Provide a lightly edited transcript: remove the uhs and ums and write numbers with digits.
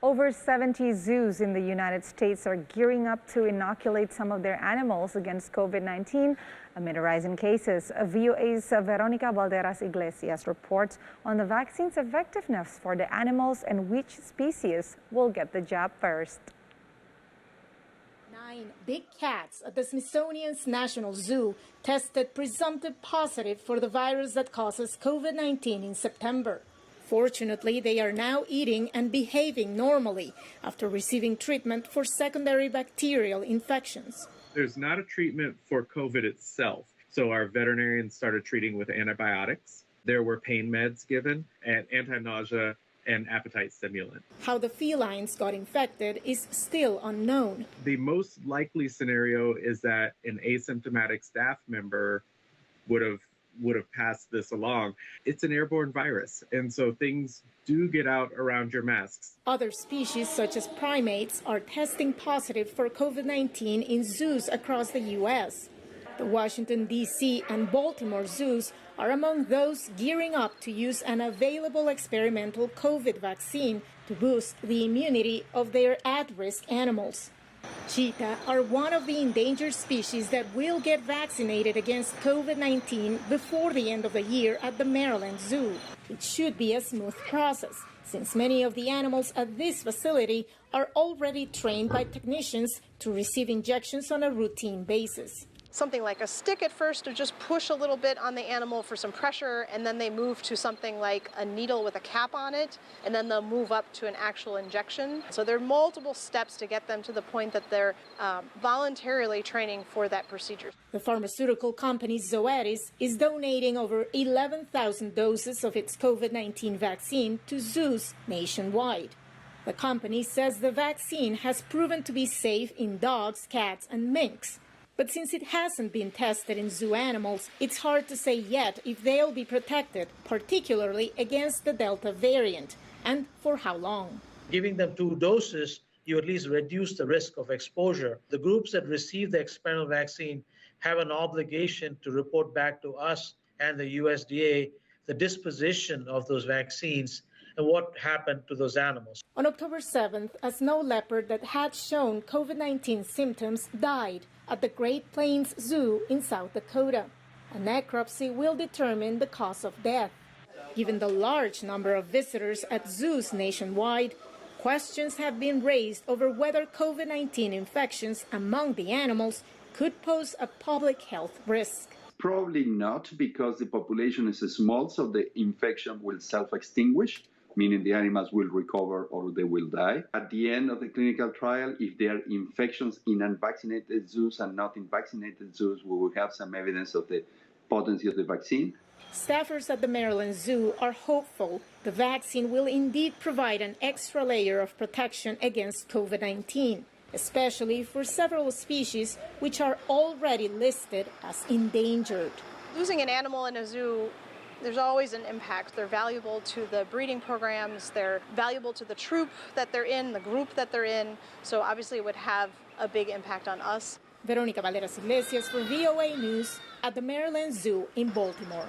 Over 70 zoos in the United States are gearing up to inoculate some of their animals against COVID-19 amid a rise in cases. VOA's Veronica Valderas Iglesias reports on the vaccine's effectiveness for the animals and which species will get the jab first. 9 big cats at the Smithsonian's National Zoo tested presumptive positive for the virus that causes COVID-19 in September. Fortunately, they are now eating and behaving normally after receiving treatment for secondary bacterial infections. There's not a treatment for COVID itself, so our veterinarians started treating with antibiotics. There were pain meds given and anti-nausea and appetite stimulant. How the felines got infected is still unknown. The most likely scenario is that an asymptomatic staff member would have passed this along. It's an airborne virus, and so things do get out around your masks. Other species, such as primates, are testing positive for COVID-19 in zoos across the U.S. The Washington, D.C. and Baltimore zoos are among those gearing up to use an available experimental COVID vaccine to boost the immunity of their at-risk animals. Cheetah are one of the endangered species that will get vaccinated against COVID-19 before the end of the year at the Maryland Zoo. It should be a smooth process, since many of the animals at this facility are already trained by technicians to receive injections on a routine basis. Something like a stick at first to just push a little bit on the animal for some pressure, and then they move to something like a needle with a cap on it, and then they'll move up to an actual injection. So there are multiple steps to get them to the point that they're voluntarily training for that procedure. The pharmaceutical company Zoetis is donating over 11,000 doses of its COVID-19 vaccine to zoos nationwide. The company says the vaccine has proven to be safe in dogs, cats, and minks. But since it hasn't been tested in zoo animals, it's hard to say yet if they'll be protected, particularly against the Delta variant, and for how long. Giving them 2 doses, you at least reduce the risk of exposure. The groups that receive the experimental vaccine have an obligation to report back to us and the USDA the disposition of those vaccines and what happened to those animals. On October 7th, a snow leopard that had shown COVID-19 symptoms died at the Great Plains Zoo in South Dakota. A necropsy will determine the cause of death. Given the large number of visitors at zoos nationwide, questions have been raised over whether COVID-19 infections among the animals could pose a public health risk. Probably not, because the population is small, so the infection will self-extinguish, meaning the animals will recover or they will die. At the end of the clinical trial, if there are infections in unvaccinated zoos and not in vaccinated zoos, we will have some evidence of the potency of the vaccine. Staffers at the Maryland Zoo are hopeful the vaccine will indeed provide an extra layer of protection against COVID-19, especially for several species which are already listed as endangered. Losing an animal in a zoo, there's always an impact. They're valuable to the breeding programs, they're valuable to the troop that they're in, the group that they're in, so obviously it would have a big impact on us. Veronica Valderas Iglesias for VOA News at the Maryland Zoo in Baltimore.